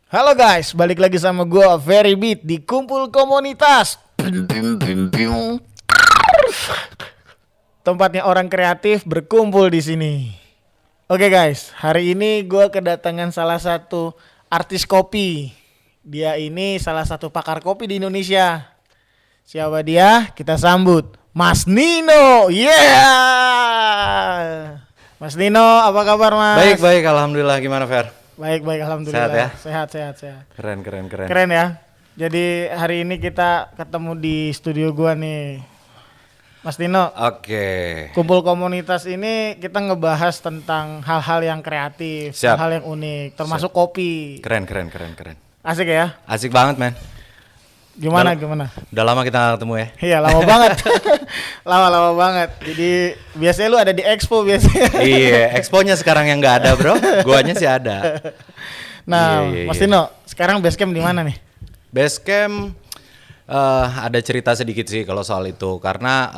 Halo guys, balik lagi sama gue Very Beat di Kumpul Komunitas. Tempatnya orang kreatif berkumpul di sini. Oke guys, hari ini gue kedatangan salah satu artis kopi. Dia ini salah satu pakar kopi di Indonesia. Siapa dia? Kita sambut Mas Nino. Yeah. Mas Nino, apa kabar Mas? Baik, alhamdulillah. Gimana Fer? Baik, alhamdulillah. Sehat ya? Sehat. Keren. Keren ya. Jadi hari ini kita ketemu di studio gua nih. Mas Nino. Oke. Kumpul komunitas ini kita ngebahas tentang hal-hal yang kreatif, Siap. hal-hal yang unik, termasuk kopi. Keren. Asik ya? Asik banget, men. Gimana? Udah lama kita gak ketemu ya? Iya, lama banget. Lama banget. Jadi biasanya lu ada di expo biasanya. Iya, exponya sekarang yang gak ada, bro. Guanya sih ada. Nah, Iya. Mas Nino, sekarang base camp di mana nih? Base camp ada cerita sedikit sih kalau soal itu. Karena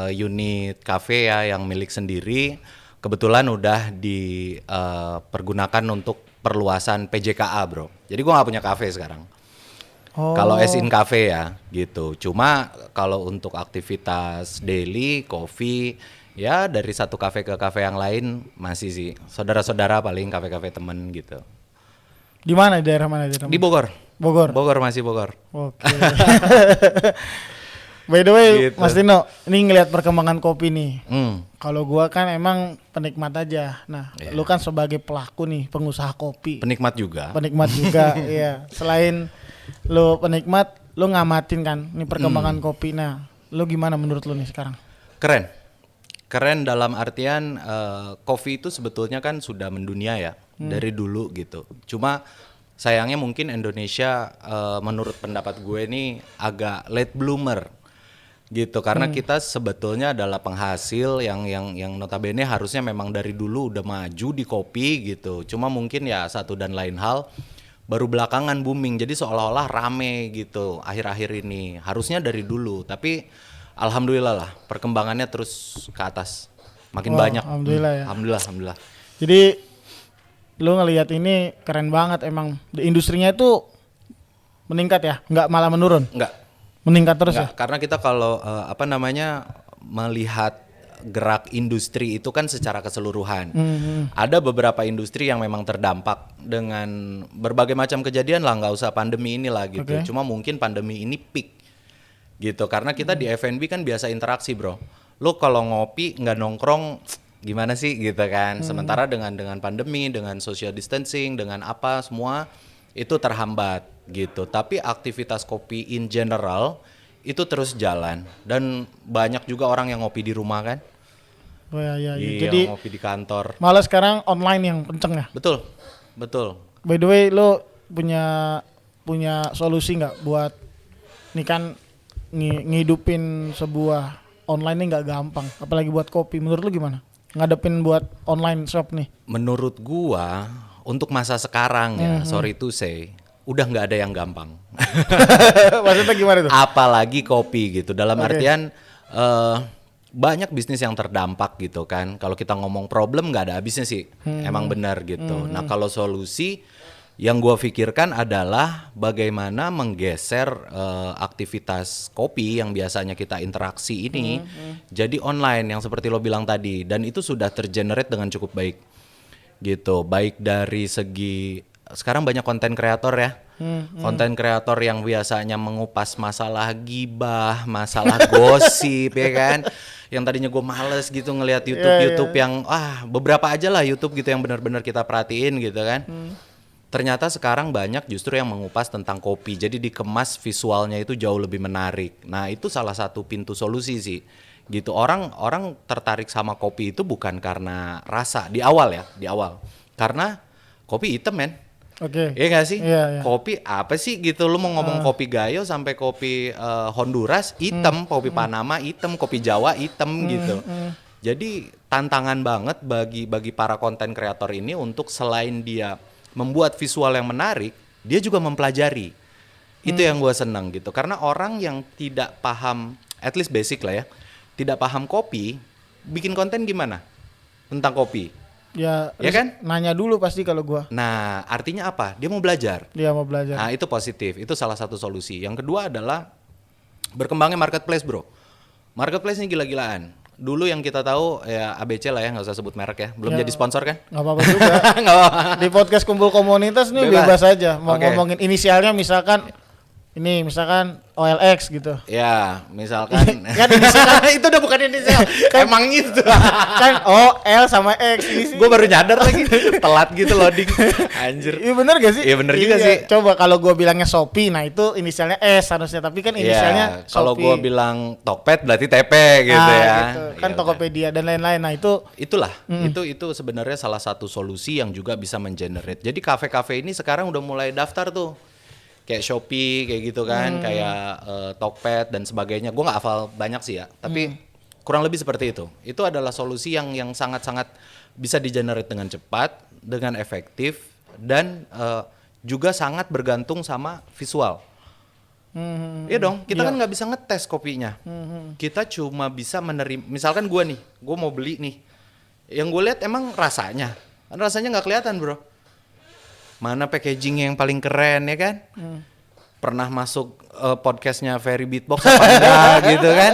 unit cafe ya yang milik sendiri kebetulan udah dipergunakan untuk perluasan PJKA, bro. Jadi gua gak punya cafe sekarang. Oh. Kalau as in cafe ya gitu. Cuma kalau untuk aktivitas daily, coffee, ya dari satu cafe ke cafe yang lain masih sih. Saudara-saudara paling cafe-cafe temen gitu. Di mana? Daerah mana? Di Bogor. Bogor. Masih Bogor. Oke. By the way, Gitu. Mas Tino, ini ngelihat perkembangan kopi nih. Hmm. Kalau gua kan emang penikmat aja. Nah, Iya. lu kan sebagai pelaku nih, pengusaha kopi. Penikmat juga. Penikmat juga, iya. Selain lu penikmat, lu ngamatin kan nih perkembangan kopi. Nah, lu gimana menurut lu nih sekarang? Keren dalam artian kopi itu sebetulnya kan sudah mendunia ya dari dulu gitu. Cuma sayangnya mungkin Indonesia menurut pendapat gue nih agak late bloomer gitu karena kita sebetulnya adalah penghasil yang notabene harusnya memang dari dulu udah maju di kopi gitu. Cuma mungkin ya satu dan lain hal baru belakangan booming, jadi seolah-olah rame gitu akhir-akhir ini. Harusnya dari dulu, tapi alhamdulillah lah perkembangannya terus ke atas, makin Wah, banyak. alhamdulillah ya. Alhamdulillah. Jadi lu ngelihat ini keren banget emang. Industrinya itu meningkat ya, nggak malah menurun. Meningkat terus Enggak, ya. karena kita kalau melihat gerak industri itu kan secara keseluruhan. Ada beberapa industri yang memang terdampak dengan berbagai macam kejadian lah, nggak usah pandemi inilah gitu. Oke. Cuma mungkin pandemi ini peak gitu karena kita di F&B kan biasa interaksi, bro. Lu kalau ngopi nggak nongkrong gimana sih gitu kan. Sementara dengan pandemi, dengan social distancing, dengan apa semua itu terhambat gitu. Tapi aktivitas kopi in general itu terus jalan dan banyak juga orang yang ngopi di rumah kan. Oh, iya. Iya, Jadi ngopi di kantor. malah sekarang online yang kenceng ya. Betul. By the way, lo punya solusi nggak buat nih kan ngidupin sebuah online ini nggak gampang, apalagi buat kopi. Menurut lo gimana? Ngadepin buat online shop nih? Menurut gua untuk masa sekarang ya, sorry to say, udah nggak ada yang gampang. Maksudnya gimana tuh? Apalagi kopi gitu. Dalam Oke. artian banyak bisnis yang terdampak gitu kan. Kalau kita ngomong problem nggak ada habisnya sih. Emang benar gitu. Nah kalau solusi yang gua pikirkan adalah bagaimana menggeser aktivitas kopi yang biasanya kita interaksi ini jadi online yang seperti lo bilang tadi. Dan itu sudah tergenerate dengan cukup baik gitu. Baik dari segi sekarang banyak konten kreator ya. Konten kreator yang biasanya mengupas masalah gibah, masalah gosip ya kan. Yang tadinya gue males gitu ngelihat YouTube yang beberapa aja lah YouTube gitu yang benar-benar kita perhatiin gitu kan. Ternyata sekarang banyak justru yang mengupas tentang kopi. Jadi dikemas visualnya itu jauh lebih menarik. Nah, itu salah satu pintu solusi sih. Gitu orang tertarik sama kopi itu bukan karena rasa di awal. Karena kopi hitam, men. Oke. Iya gak sih? Iya. Kopi apa sih gitu, lu mau ngomong kopi Gayo sampai kopi Honduras hitam, kopi Panama hitam, kopi Jawa hitam gitu. Jadi tantangan banget bagi para konten kreator ini untuk selain dia membuat visual yang menarik, dia juga mempelajari. Itu yang gue seneng gitu, karena orang yang tidak paham, at least basic lah ya, tidak paham kopi, bikin konten gimana tentang kopi? Ya, Ya kan? nanya dulu pasti kalau gua. Nah, artinya apa? Dia mau belajar. Dia mau belajar. Nah, itu positif. Itu salah satu solusi. Yang kedua adalah berkembangnya marketplace, bro. Marketplace ini gila-gilaan. Dulu yang kita tahu ya ABC lah ya, nggak usah sebut merek ya. Belum Ya. jadi sponsor kan? Nggak apa-apa juga. Nggak apa-apa. Di podcast kumpul komunitas nih Bebas. bebas aja. Mau Oke. ngomongin inisialnya misalkan OLX gitu. Ya, misalkan. Kan inisial itu udah bukan inisial. Emang itu. kan OL sama X ini sih. Gue baru nyadar lagi. Telat gitu loading. Anjir. Iya bener gak sih? Iya, bener juga sih. Coba kalau gua bilangnya Shopee, nah itu inisialnya S harusnya, tapi kan inisialnya Iya, kalau Shopee. gue bilang Tokped berarti TP gitu Ah, ya. gitu. Kan Ya Tokopedia dan lain-lain. Nah itu itulah itu sebenarnya salah satu solusi yang juga bisa mengenerate. Jadi kafe-kafe ini sekarang udah mulai daftar tuh kayak Shopee kayak gitu kan, kayak Tokped dan sebagainya. Gue nggak hafal banyak sih ya, tapi kurang lebih seperti itu. Itu adalah solusi yang sangat-sangat bisa di-generate dengan cepat, dengan efektif, dan juga sangat bergantung sama visual. Iya dong, kita kan nggak bisa ngetes kopinya. Kita cuma bisa menerima. Misalkan gue mau beli nih. Yang gue lihat emang rasanya. Kan rasanya nggak kelihatan, bro. Mana packaging yang paling keren ya kan? Pernah masuk podcastnya Ferry Beatbox apa enggak gitu kan?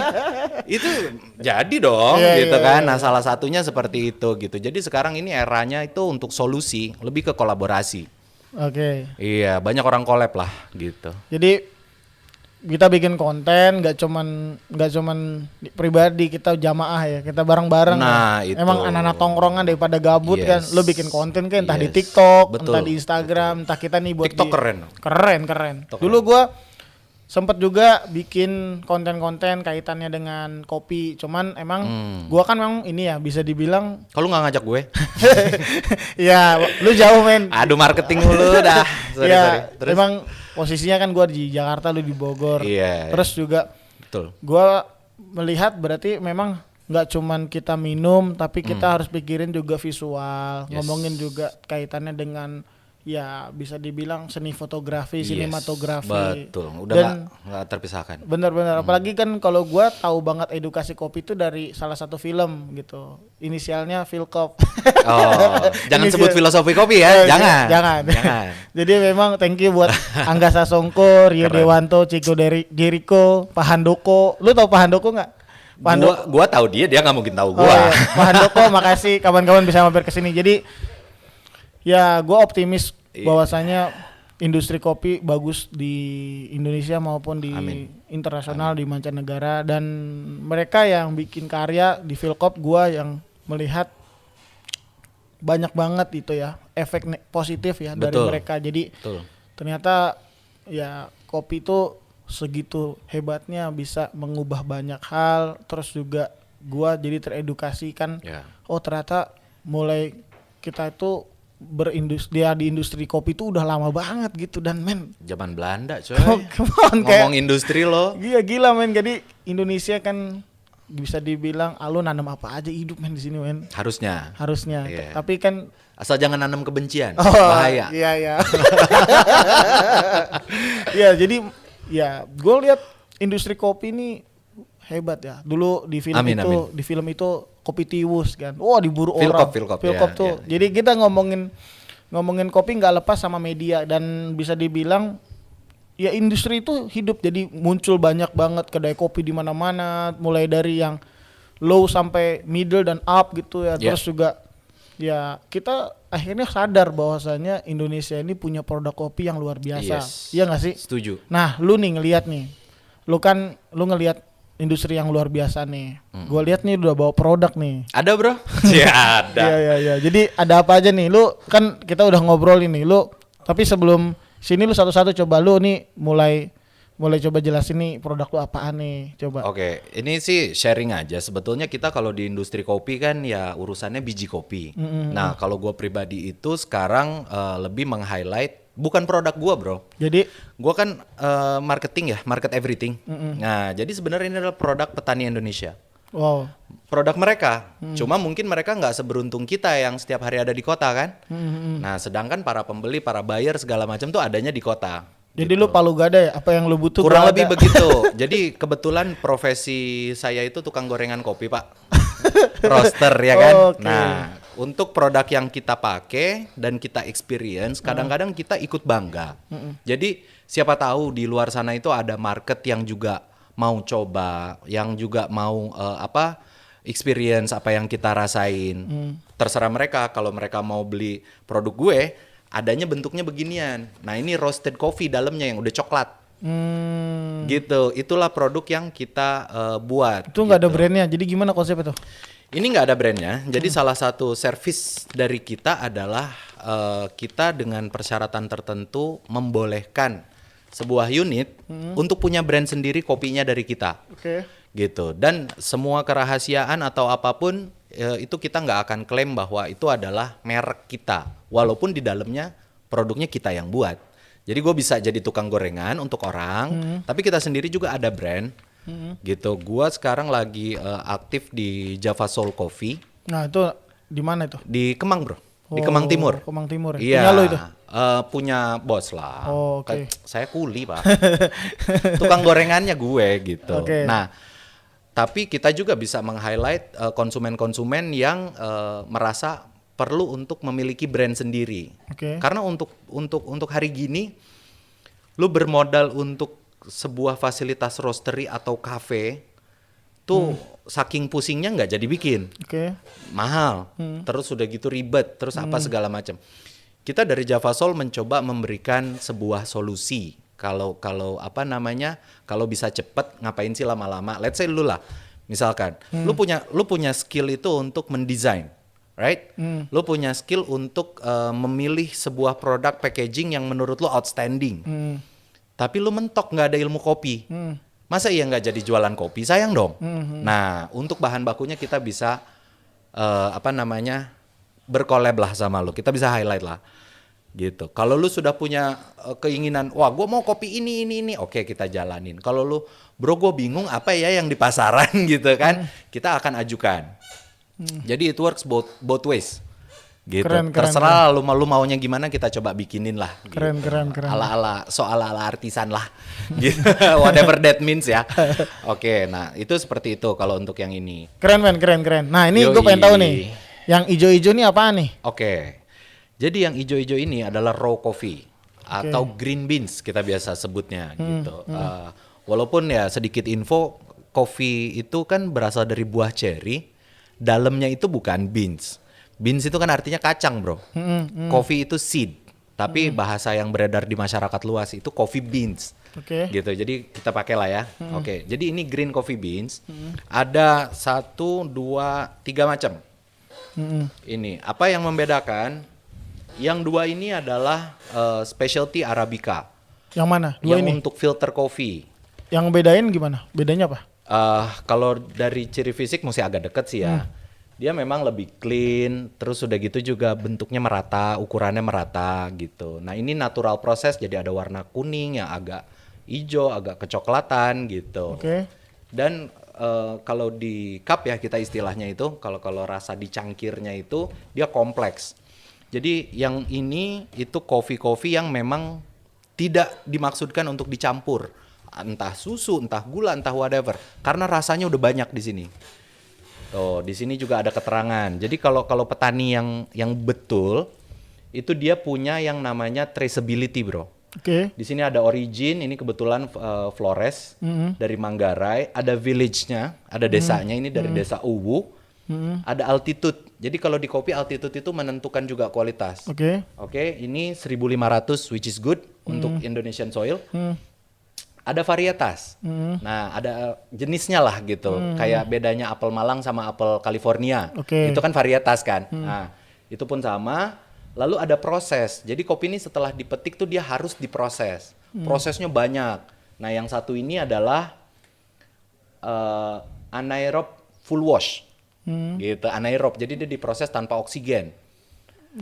Itu jadi dong gitu kan. Nah, salah satunya seperti itu gitu. Jadi sekarang ini eranya itu untuk solusi, lebih ke kolaborasi. oke. Iya, banyak orang collab lah gitu. Jadi kita bikin konten nggak cuman pribadi, kita jamaah ya, kita bareng-bareng. Nah, ya. itu. Emang anak-anak tongkrongan daripada gabut kan, Yes. lu bikin konten kan entah di Yes. TikTok, Betul. entah di Instagram, entah kita nih buat TikTok di- keren. keren. TikTok Dulu gua sempet juga bikin konten-konten kaitannya dengan kopi, cuman emang gua kan memang ini ya bisa dibilang Kalau nggak ngajak gue, ya lu jauh men. aduh marketing mulu dah. Sorry. Ya, Terus, emang posisinya kan gua di Jakarta, lu di Bogor. Iya, Terus juga betul. gua melihat berarti memang nggak cuman kita minum, tapi kita harus pikirin juga visual, Yes. ngomongin juga kaitannya dengan ya bisa dibilang seni fotografi, Yes, sinematografi. betul. Udah Dan nggak terpisahkan. bener-bener apalagi kan kalau gua tahu banget edukasi kopi itu dari salah satu film gitu. Inisialnya Philcop. Oh, jangan Inisial- sebut filosofi kopi ya, jangan. Jangan. Jangan. Jadi memang thank you buat Angga Sasongko, Rio Keren. Dewanto, Chico Jericho, Pak Handoko. Lu tahu Pak Handoko nggak? Pak Handoko. Gua tahu dia nggak mungkin tahu Oh, gua. iya. Pak Handoko, makasih kawan-kawan bisa mampir ke sini. Jadi ya gue optimis Iya. bahwasanya industri kopi bagus di Indonesia maupun di Amin. internasional, di mancanegara, dan mereka yang bikin karya di Philcop, gue yang melihat banyak banget itu ya efek positif ya dari Betul. mereka. Jadi Betul. ternyata ya kopi itu segitu hebatnya bisa mengubah banyak hal. Terus juga gua jadi teredukasi kan, Ya. oh ternyata mulai kita itu di industri kopi itu udah lama banget gitu. Dan men Zaman Belanda, coy. come on, Ngomong kayak industri lo. gila men. Jadi Indonesia kan bisa dibilang lu nanam apa aja hidup men di sini men, Harusnya. harusnya. Iya. Tapi kan Asal jangan nanam kebencian. oh, Bahaya. Iya iya. Ya jadi ya gue lihat industri kopi ini hebat ya. Dulu di film Amin, itu amin. di film itu Kopi Tiwus kan. Wah diburu Philcop, orang. Philcop, ya, tuh. ya. Jadi kita ngomongin kopi nggak lepas sama media, dan bisa dibilang ya industri itu hidup. Jadi muncul banyak banget kedai kopi di mana-mana, mulai dari yang low sampai middle dan up gitu ya. Ya. Terus juga ya kita akhirnya sadar bahwasanya Indonesia ini punya produk kopi yang luar biasa. Yes. Iya nggak sih? Setuju. Nah, lu nih ngelihat nih. Lu ngelihat industri yang luar biasa nih. Gua lihat nih udah bawa produk nih. Ada, Bro? Iya, ada. Iya. Jadi ada apa aja nih? Lu kan kita udah ngobrol ini. Tapi sebelum sini lu satu-satu coba lu nih mulai coba jelasin nih produk lu apaan nih. Coba. Oke, ini sih sharing aja. Sebetulnya kita kalau di industri kopi kan ya urusannya biji kopi. Nah, kalau gua pribadi itu sekarang lebih meng-highlight bukan produk gua, Bro. Jadi Gua kan marketing ya, market everything. Nah, jadi sebenarnya ini adalah produk petani Indonesia. wow. Produk mereka, cuma mungkin mereka nggak seberuntung kita yang setiap hari ada di kota kan. Nah, sedangkan para pembeli, para buyer segala macam tuh adanya di kota. Jadi lu palu gada ya? Apa yang lu butuh Kurang gua lebih ada. begitu. Jadi kebetulan profesi saya itu tukang gorengan kopi, Pak. Roaster ya kan. Oke. Nah, untuk produk yang kita pakai dan kita experience, kadang-kadang kita ikut bangga. Jadi siapa tahu di luar sana itu ada market yang juga mau coba, yang juga mau experience apa yang kita rasain. Terserah mereka, kalau mereka mau beli produk gue, adanya bentuknya beginian. Nah ini roasted coffee dalamnya yang udah coklat. Gitu, itulah produk yang kita buat. Itu nggak ada gitu. brandnya, jadi gimana konsepnya tuh? Ini nggak ada brandnya, jadi salah satu service dari kita adalah kita dengan persyaratan tertentu membolehkan sebuah unit untuk punya brand sendiri kopinya dari kita. Oke. Gitu, dan semua kerahasiaan atau apapun itu kita nggak akan klaim bahwa itu adalah merek kita, walaupun di dalamnya produknya kita yang buat. Jadi gue bisa jadi tukang gorengan untuk orang, tapi kita sendiri juga ada brand. Gitu, gue sekarang lagi aktif di Java Soul Coffee. Nah itu di mana itu? Di Kemang bro, di Kemang Timur. Kemang Timur ya? Iya, Punya lo itu? Punya bos lah. Oh, oke. Saya kuli pak, tukang gorengannya gue gitu. Oke. Nah, tapi kita juga bisa meng-highlight konsumen-konsumen yang merasa perlu untuk memiliki brand sendiri. Oke. Karena untuk hari gini, lu bermodal untuk sebuah fasilitas roastery atau cafe tuh saking pusingnya nggak jadi bikin. Oke. Mahal, terus udah gitu ribet, terus apa segala macam. Kita dari Java Soul mencoba memberikan sebuah solusi. Kalau kalau bisa cepet, ngapain sih lama-lama? Let's say lu lah, misalkan, lu punya skill itu untuk mendesain, right? Lu punya skill untuk memilih sebuah produk packaging yang menurut lu outstanding. Tapi lu mentok nggak ada ilmu kopi. Masa iya nggak jadi jualan kopi? Sayang dong. Nah, untuk bahan bakunya kita bisa berkolab lah sama lu. Kita bisa highlight lah. Gitu. Kalau lu sudah punya keinginan, wah gue mau kopi ini, oke kita jalanin. Kalau lu, bro gue bingung apa ya yang di pasaran gitu kan, kita akan ajukan. Jadi it works both ways. Gitu. Terserah lu maunya gimana, kita coba bikinin lah. Gitu. Keren. Ala-ala artisan lah. Gitu. Whatever that means ya. Oke, nah itu seperti itu kalau untuk yang ini. Keren. Nah ini gue pengen tahu nih, yang ijo-ijo nih apaan nih? Oke. Jadi yang ijo-ijo ini adalah raw coffee atau green beans kita biasa sebutnya gitu. Walaupun ya sedikit info, coffee itu kan berasal dari buah cherry, dalamnya itu bukan beans. Beans itu kan artinya kacang bro. Coffee itu seed, tapi bahasa yang beredar di masyarakat luas itu coffee beans. Oke. Gitu, jadi kita pakai lah ya. Oke, jadi ini green coffee beans. Ada 1, 2, 3 macam. Ini apa yang membedakan? Yang 2 ini adalah specialty Arabica. Yang mana? Dua yang ini? untuk filter coffee. Yang bedain gimana? Bedanya apa? Kalau dari ciri fisik mesti agak deket sih ya. Dia memang lebih clean, terus udah gitu juga bentuknya merata, ukurannya merata gitu. Nah ini natural proses, jadi ada warna kuning yang agak hijau, agak kecoklatan gitu. Oke. Dan kalau di cup ya kita istilahnya itu, kalau rasa di cangkirnya itu dia kompleks. Jadi yang ini itu coffee yang memang tidak dimaksudkan untuk dicampur, entah susu, entah gula, entah whatever, karena rasanya udah banyak di sini. Tuh, di sini juga ada keterangan. Jadi kalau petani yang betul itu dia punya yang namanya traceability, bro. Oke. Di sini ada origin, ini kebetulan Flores dari Manggarai, ada village-nya, ada desanya, ini dari desa Uwu. Ada altitude. Jadi kalau di kopi altitude itu menentukan juga kualitas. Oke, ini 1500 which is good untuk Indonesian soil. Ada varietas. Nah, ada jenisnya lah gitu. Kayak bedanya apel Malang sama apel California. Itu kan varietas kan. Nah, itu pun sama. Lalu ada proses. Jadi kopi ini setelah dipetik tuh dia harus diproses. Prosesnya banyak. Nah, yang satu ini adalah anaerob full wash. Gitu, anaerob. Jadi dia diproses tanpa oksigen.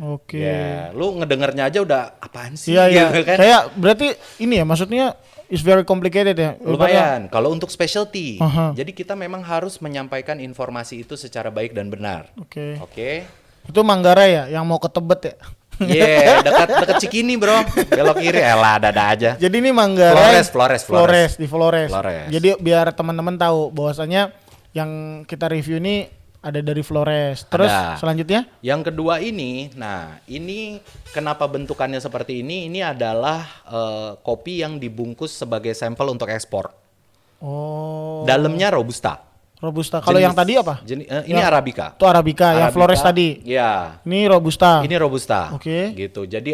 Oke. Ya, lu ngedengernya aja udah apaan sih? Iya. Gitu kan? Kayak berarti ini ya, maksudnya is very complicated ya. Lumayan. Kalau untuk specialty, jadi kita memang harus menyampaikan informasi itu secara baik dan benar. Oke. Itu Manggarai ya, yang mau ke Tebet ya? Iya, dekat Cikini bro, belok kiri, elah dada aja. Jadi ini Manggarai, Flores. di Flores. Jadi biar teman-teman tahu bahwasanya yang kita review ini Ada dari Flores. Terus Ada. selanjutnya? Yang kedua ini, nah ini kenapa bentukannya seperti ini? Ini adalah kopi yang dibungkus sebagai sampel untuk ekspor. Oh. Dalamnya robusta. Robusta. Kalau Jenis- yang tadi apa? ini Arabica. Itu Arabica, yang Arabica, Flores tadi. Ya. Ini Robusta. Ini robusta. Oke. Gitu. Jadi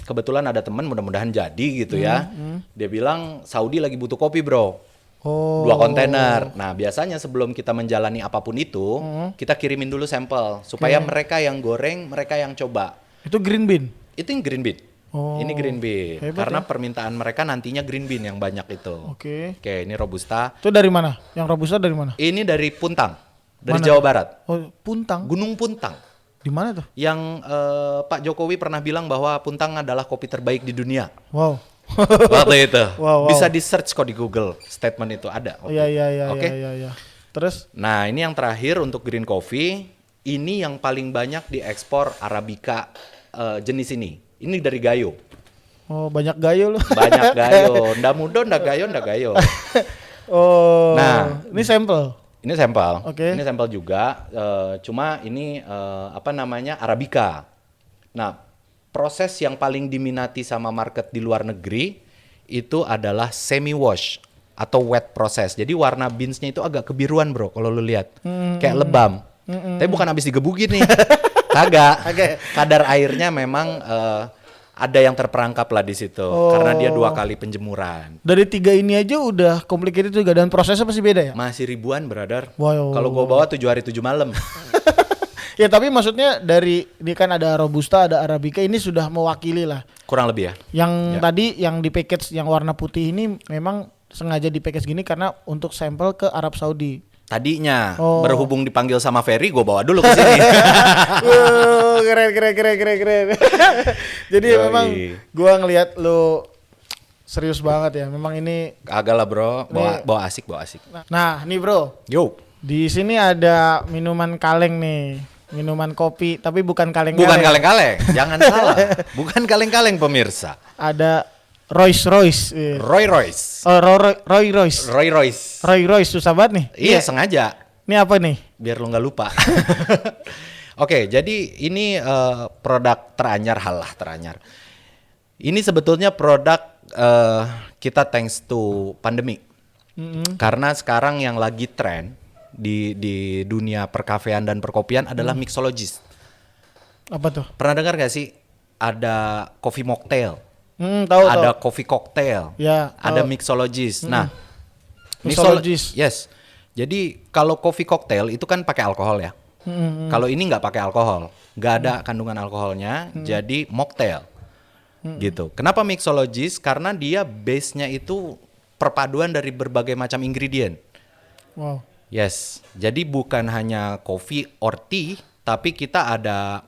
kebetulan ada teman, mudah-mudahan jadi gitu ya. Dia bilang Saudi lagi butuh kopi, Bro. Oh. 2 kontainer. Nah, biasanya sebelum kita menjalani apapun itu, kita kirimin dulu sampel supaya mereka yang goreng, mereka yang coba. Itu green bean. Itu yang green bean. Oh. Ini green bean. Hebat Karena ya. permintaan mereka nantinya green bean yang banyak itu. Oke. Oke, ini robusta. Itu dari mana? Yang Robusta dari mana? Ini dari Puntang, dari Mana? Jawa Barat. Oh, Puntang. Gunung Puntang. Di mana tuh? Yang Pak Jokowi pernah bilang bahwa Puntang adalah kopi terbaik di dunia. Wow. Waktu itu. Wow. Bisa di search kok di Google, statement itu ada. Iya, iya, iya, Oke. iya, iya. Terus? Nah, ini yang terakhir untuk green coffee. Ini yang paling banyak diekspor Arabica jenis ini. Ini dari Gayo. Oh, banyak gayo lu. Banyak Gayo. Ndak mudo, ndak Gayo, ndak Gayo. Oh. Nah. Ini sampel. Ini sampel. Oke. Ini sampel juga. Cuma ini apa namanya Arabica. Nah, proses yang paling diminati sama market di luar negeri itu adalah semi wash atau wet process. Jadi warna beansnya itu agak kebiruan, Bro, kalau lu lihat. Kayak lebam. Tapi bukan habis digebukin nih. Kagak. Kadar airnya memang ada yang terperangkap lah di situ karena dia 2 kali penjemuran. Dari 3 ini aja udah complicated juga dan prosesnya pasti beda ya? Masih ribuan, brother. Wow. Kalau gua bawa 7 hari 7 malam. Ya tapi maksudnya dari ini kan ada Robusta, ada Arabica, ini sudah mewakili lah. Kurang lebih ya. Yang tadi yang di package yang warna putih ini memang sengaja di package gini karena untuk sampel ke Arab Saudi. Tadinya Oh. berhubung dipanggil sama Ferry, gue bawa dulu ke sini. Keren. Jadi Yoi. memang gua ngelihat lu serius banget ya. Memang ini. Kagak lah bro, bawa asik. Nah, nih bro, Yo, di sini ada minuman kaleng nih, minuman kopi, tapi bukan kaleng. bukan kaleng-kaleng, jangan salah, bukan kaleng-kaleng pemirsa. Ada Rolls Royce. Roy Royce, Oh, Roy Royce. Roy Royce. Roy Royce susah banget nih. Iya sengaja, Ini apa nih? biar lu nggak lupa. Oke, jadi ini produk teranyar. Ini sebetulnya produk kita thanks to pandemi. Karena sekarang yang lagi tren di dunia perkafean dan perkopian adalah mixologist. Apa tuh? Pernah dengar gak sih ada coffee mocktail, Tahu. ada coffee cocktail, Ya, ada tahu. mixologist. Nah, Mixologist. yes. Jadi kalau coffee cocktail itu kan pakai alkohol ya. Kalau ini nggak pakai alkohol, nggak ada kandungan alkoholnya, jadi mocktail. Gitu. Kenapa mixologist? Karena dia base-nya itu perpaduan dari berbagai macam ingredient. Wow. Yes, jadi bukan hanya coffee or tea, tapi kita ada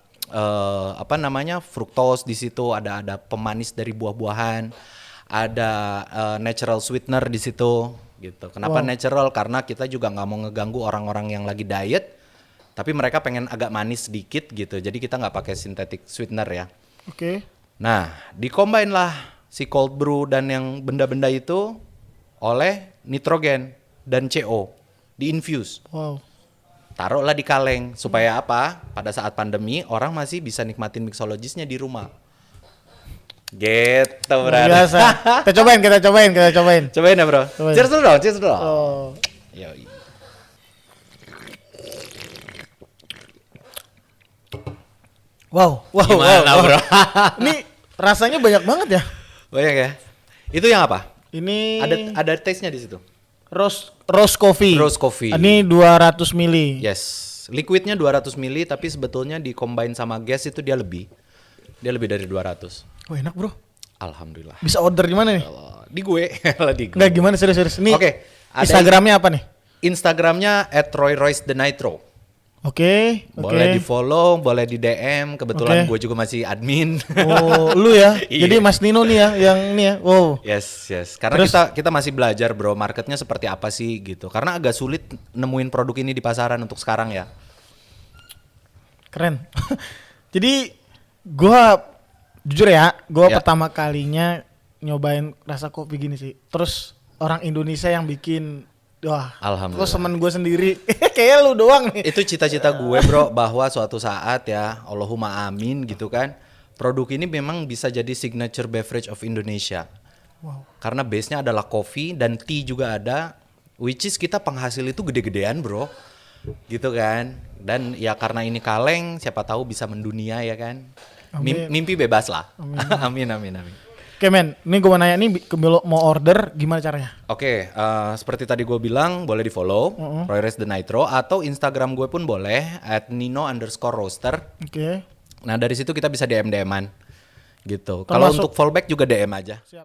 fructose di situ, ada pemanis dari buah-buahan, ada natural sweetener di situ, gitu. Kenapa natural? Karena kita juga nggak mau ngeganggu orang-orang yang lagi diet, tapi mereka pengen agak manis sedikit gitu. Jadi kita nggak pakai synthetic sweetener ya. Oke. Nah, di-combine lah si cold brew dan yang benda-benda itu oleh nitrogen dan CO, di-infuse. Wow. Taruhlah di kaleng supaya apa? Pada saat pandemi orang masih bisa nikmatin mixologisnya di rumah. Gitu, Luar brother. biasa. Kita cobain. Cobain ya, Bro. Cobain. Cheers dulu dong. Oh. Yoi. Wow. Gimana, Bro? Ini rasanya banyak banget ya. Banyak ya? Itu yang apa? Ini Ada taste-nya di situ. Roast coffee. Roast coffee. Ini 200 mili. Yes. Liquidnya 200 ml tapi sebetulnya di-combine sama gas itu dia lebih. Dia lebih dari 200. Oh, enak, Bro. Alhamdulillah. Bisa order di mana nih? Di gue. Di gue. Enggak, gimana serius. Ini Oke, ada Instagramnya apa nih? Instagramnya @RoyRoyceTheNitro. Oke. Boleh di follow, boleh di DM. Kebetulan Oke. gue juga masih admin. Oh, lu ya. Iya. Jadi Mas Nino nih ya yang ini ya. Wow. Yes. Karena Terus? kita masih belajar bro, marketnya seperti apa sih gitu. Karena agak sulit nemuin produk ini di pasaran untuk sekarang ya. Keren. Jadi gua jujur ya, gua Ya. pertama kalinya nyobain rasa kopi gini sih. Terus orang Indonesia yang bikin Wah, Alhamdulillah. terus temen gue sendiri. Kayaknya lu doang nih. Itu cita-cita gue bro, bahwa suatu saat ya, Allahumma amin gitu kan, produk ini memang bisa jadi signature beverage of Indonesia. Wow. Karena base-nya adalah kopi dan tea juga ada, which is kita penghasil itu gede-gedean bro, gitu kan. Dan ya karena ini kaleng, siapa tahu bisa mendunia ya kan. Amin. Mimpi bebas lah. Amin, amin, amin. Oke men, ini gue mau nanya nih, mau order gimana caranya? Oke, seperti tadi gue bilang, boleh di follow Roy Rest The Nitro, atau Instagram gue pun boleh @nino_roaster. Oke. Nah dari situ kita bisa DM-an gitu. Kalau Termasuk- untuk fallback juga DM aja. Siap.